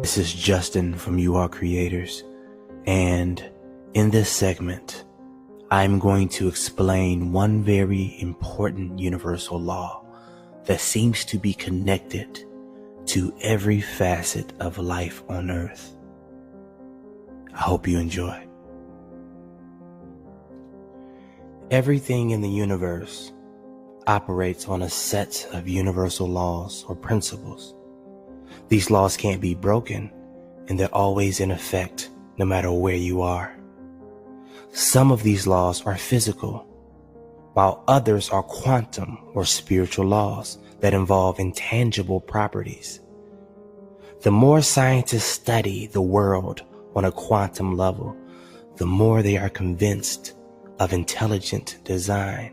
This is Justin from You Are Creators, and in this segment, I'm going to explain one very important universal law that seems to be connected to every facet of life on Earth. I hope you enjoy. Everything in the universe operates on a set of universal laws or principles. These laws can't be broken, and they're always in effect no matter where you are. Some of these laws are physical, while others are quantum or spiritual laws that involve intangible properties. The more scientists study the world on a quantum level, the more they are convinced of intelligent design.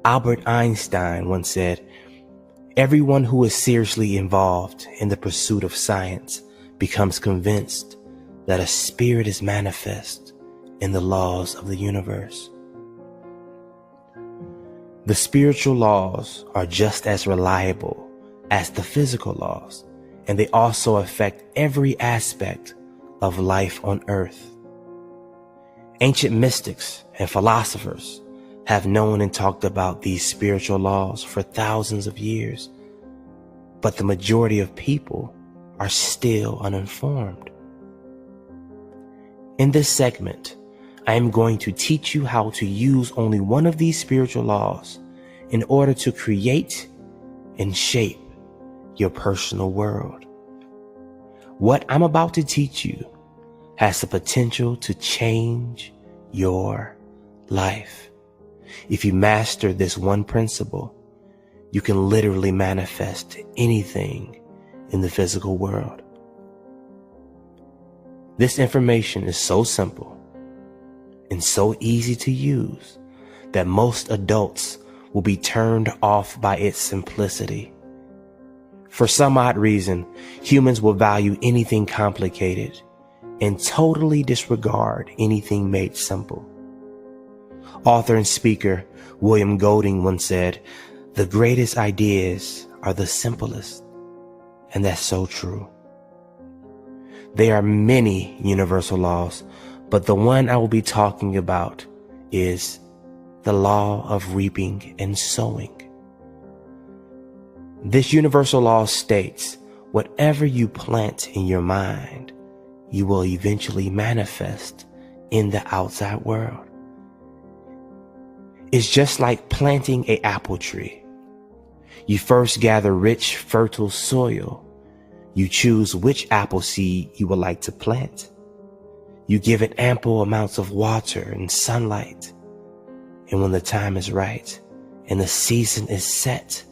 Albert Einstein once said, "Everyone who is seriously involved in the pursuit of science becomes convinced that a spirit is manifest in the laws of the universe." The spiritual laws are just as reliable as the physical laws, and they also affect every aspect of life on Earth. Ancient mystics and philosophers have known and talked about these spiritual laws for thousands of years, but the majority of people are still uninformed. In this segment, I am going to teach you how to use only one of these spiritual laws in order to create and shape your personal world. What I'm about to teach you has the potential to change your life. If you master this one principle, you can literally manifest anything in the physical world. This information is so simple and so easy to use that most adults will be turned off by its simplicity. For some odd reason, humans will value anything complicated and totally disregard anything made simple. Author and speaker William Golding once said, "The greatest ideas are the simplest," and that's so true. There are many universal laws, but the one I will be talking about is the law of reaping and sowing. This universal law states, whatever you plant in your mind, you will eventually manifest in the outside world. It's just like planting an apple tree. You first gather rich, fertile soil. You choose which apple seed you would like to plant. You give it ample amounts of water and sunlight. And when the time is right and the season is set,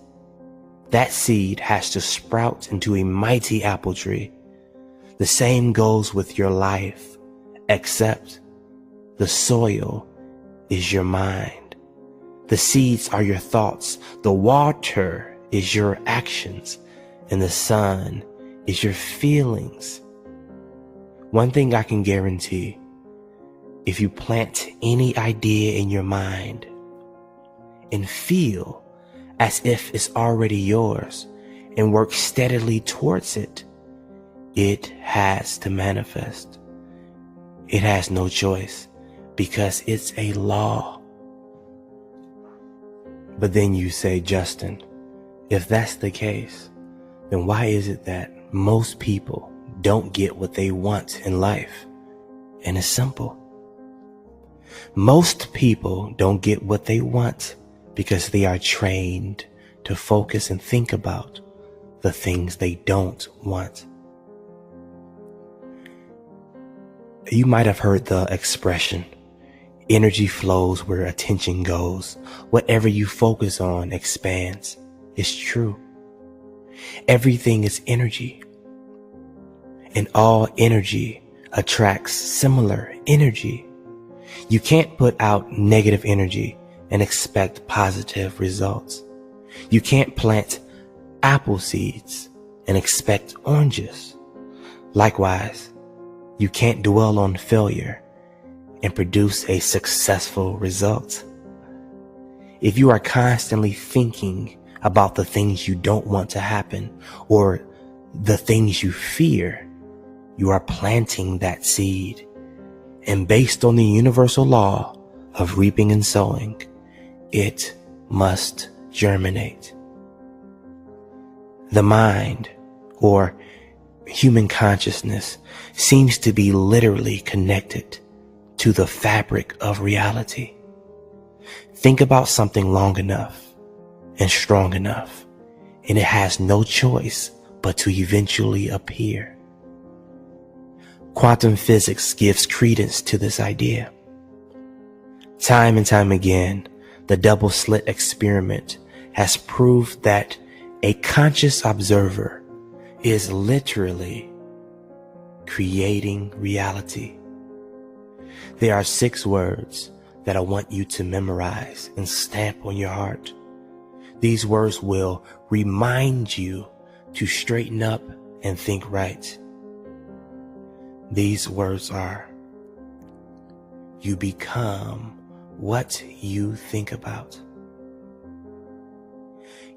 that seed has to sprout into a mighty apple tree. The same goes with your life, except the soil is your mind. The seeds are your thoughts. The water is your actions. And the sun is your feelings. One thing I can guarantee, if you plant any idea in your mind and feel as if it's already yours and work steadily towards it, it has to manifest. It has no choice because it's a law. But then you say, "Justin, if that's the case, then why is it that most people don't get what they want in life?" And it's simple. Most people don't get what they want because they are trained to focus and think about the things they don't want. You might have heard the expression, energy flows where attention goes. Whatever you focus on expands. It's true. Everything is energy, and all energy attracts similar energy. You can't put out negative energy and expect positive results. You can't plant apple seeds and expect oranges. Likewise, you can't dwell on failure and produce a successful result. If you are constantly thinking about the things you don't want to happen or the things you fear, you are planting that seed. And based on the universal law of reaping and sowing, it must germinate. The mind, or human consciousness, seems to be literally connected to the fabric of reality. Think about something long enough and strong enough, and it has no choice but to eventually appear. Quantum physics gives credence to this idea. Time and time again, the double slit experiment has proved that a conscious observer is literally creating reality. There are 6 words that I want you to memorize and stamp on your heart. These words will remind you to straighten up and think right. These words are: you become what you think about.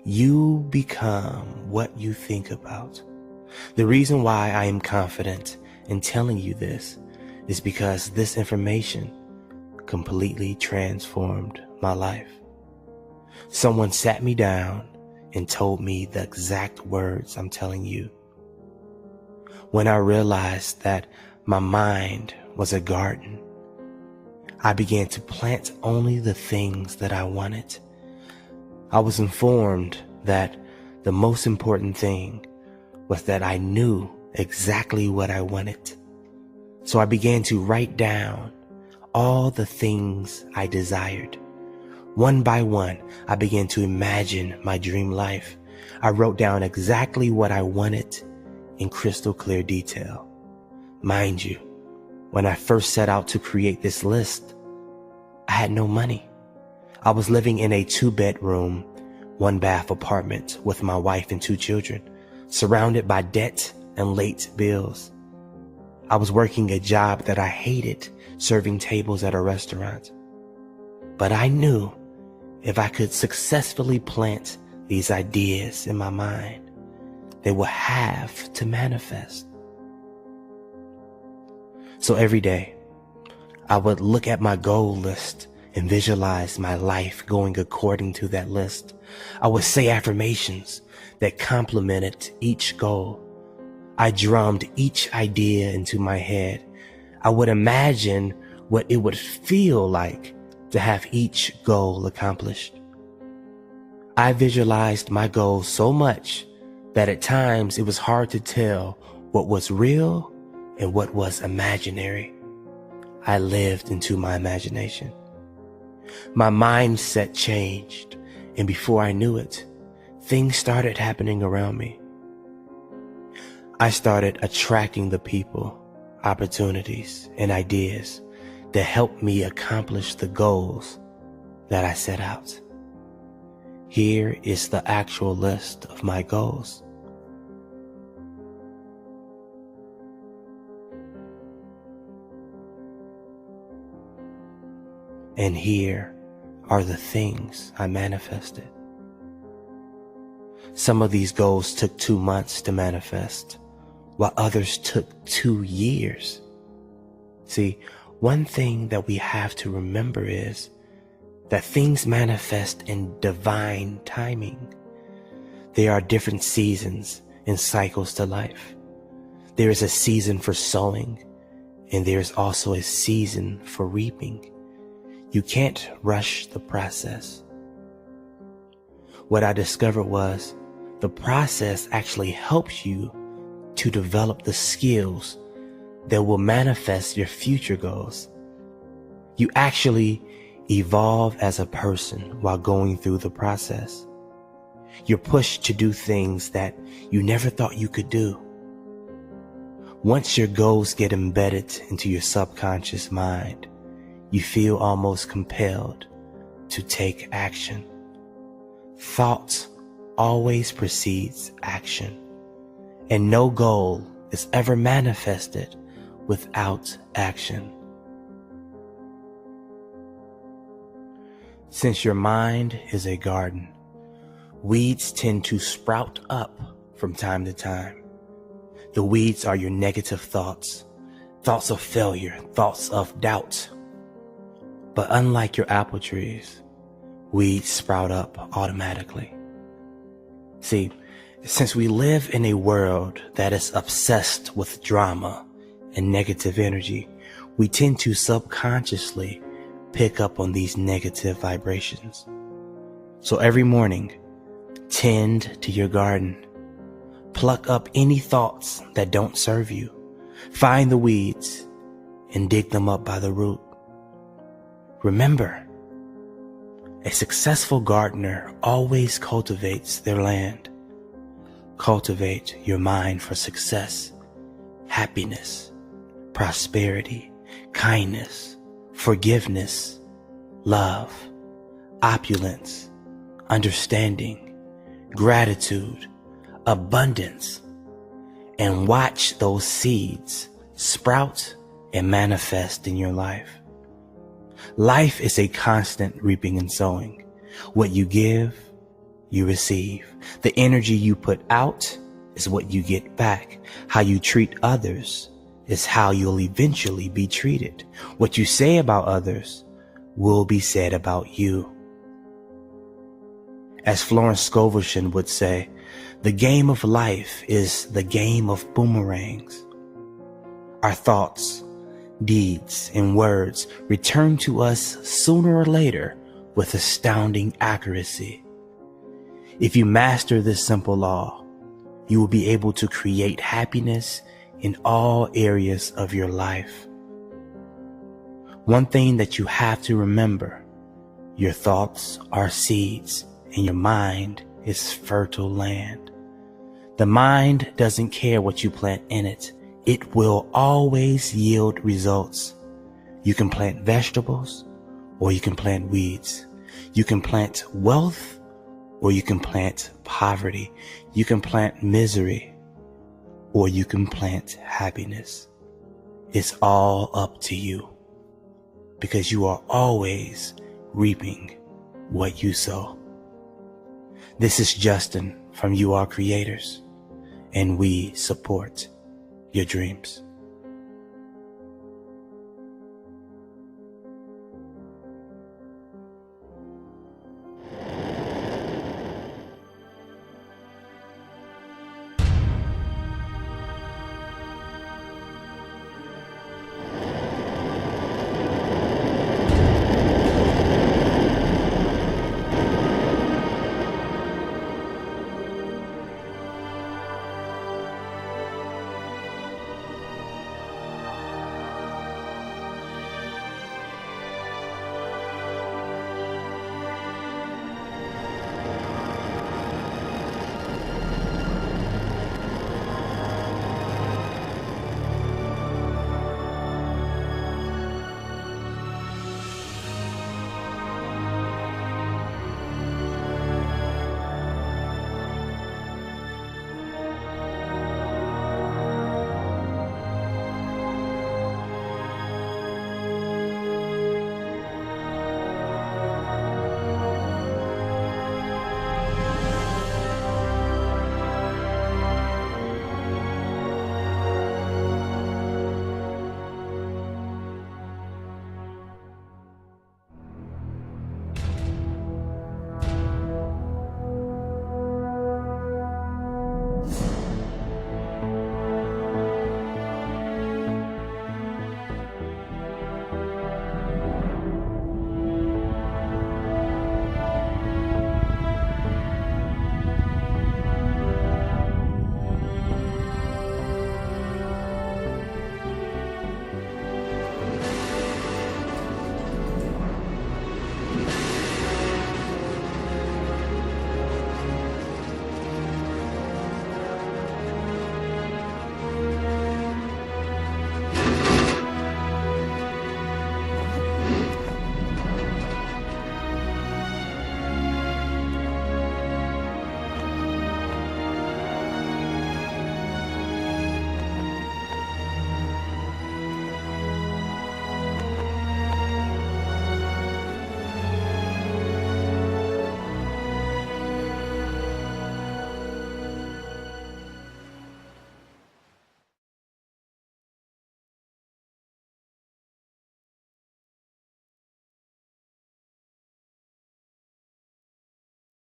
You become what you think about. The reason why I am confident in telling you this is because this information completely transformed my life. Someone sat me down and told me the exact words I'm telling you. When I realized that my mind was a garden, I began to plant only the things that I wanted. I was informed that the most important thing was that I knew exactly what I wanted. So I began to write down all the things I desired. One by one, I began to imagine my dream life. I wrote down exactly what I wanted in crystal clear detail. Mind you, when I first set out to create this list, I had no money. I was living in a 2-bedroom, 1-bath apartment with my wife and 2 children, surrounded by debt and late bills. I was working a job that I hated, serving tables at a restaurant. But I knew if I could successfully plant these ideas in my mind, they would have to manifest. So every day, I would look at my goal list and visualize my life going according to that list. I would say affirmations that complemented each goal. I drummed each idea into my head. I would imagine what it would feel like to have each goal accomplished. I visualized my goals so much that at times it was hard to tell what was real and what was imaginary. I lived into my imagination. My mindset changed, and before I knew it, things started happening around me. I started attracting the people, opportunities, and ideas that helped me accomplish the goals that I set out. Here is the actual list of my goals. And here are the things I manifested. Some of these goals took 2 months to manifest, while others took 2 years. See, one thing that we have to remember is that things manifest in divine timing. There are different seasons and cycles to life. There is a season for sowing, and there is also a season for reaping. You can't rush the process. What I discovered was the process actually helps you to develop the skills that will manifest your future goals. You actually evolve as a person while going through the process. You're pushed to do things that you never thought you could do. Once your goals get embedded into your subconscious mind, you feel almost compelled to take action. Thought always precedes action, and no goal is ever manifested without action. Since your mind is a garden, weeds tend to sprout up from time to time. The weeds are your negative thoughts, thoughts of failure, thoughts of doubt. But unlike your apple trees, weeds sprout up automatically. See, since we live in a world that is obsessed with drama and negative energy, we tend to subconsciously pick up on these negative vibrations. So every morning, tend to your garden. Pluck up any thoughts that don't serve you. Find the weeds and dig them up by the root. Remember, a successful gardener always cultivates their land. Cultivate your mind for success, happiness, prosperity, kindness, forgiveness, love, opulence, understanding, gratitude, abundance, and watch those seeds sprout and manifest in your life. Life is a constant reaping and sowing. What you give, you receive. The energy you put out is what you get back. How you treat others is how you'll eventually be treated. What you say about others will be said about you. As Florence Scovel would say, the game of life is the game of boomerangs. Our thoughts, deeds, and words return to us sooner or later with astounding accuracy. If you master this simple law, you will be able to create happiness in all areas of your life. One thing that you have to remember, your thoughts are seeds and your mind is fertile land. The mind doesn't care what you plant in it. It will always yield results. You can plant vegetables or you can plant weeds. You can plant wealth or you can plant poverty. You can plant misery or you can plant happiness. It's all up to you because you are always reaping what you sow. This is Justin from You Are Creators, and we support your dreams.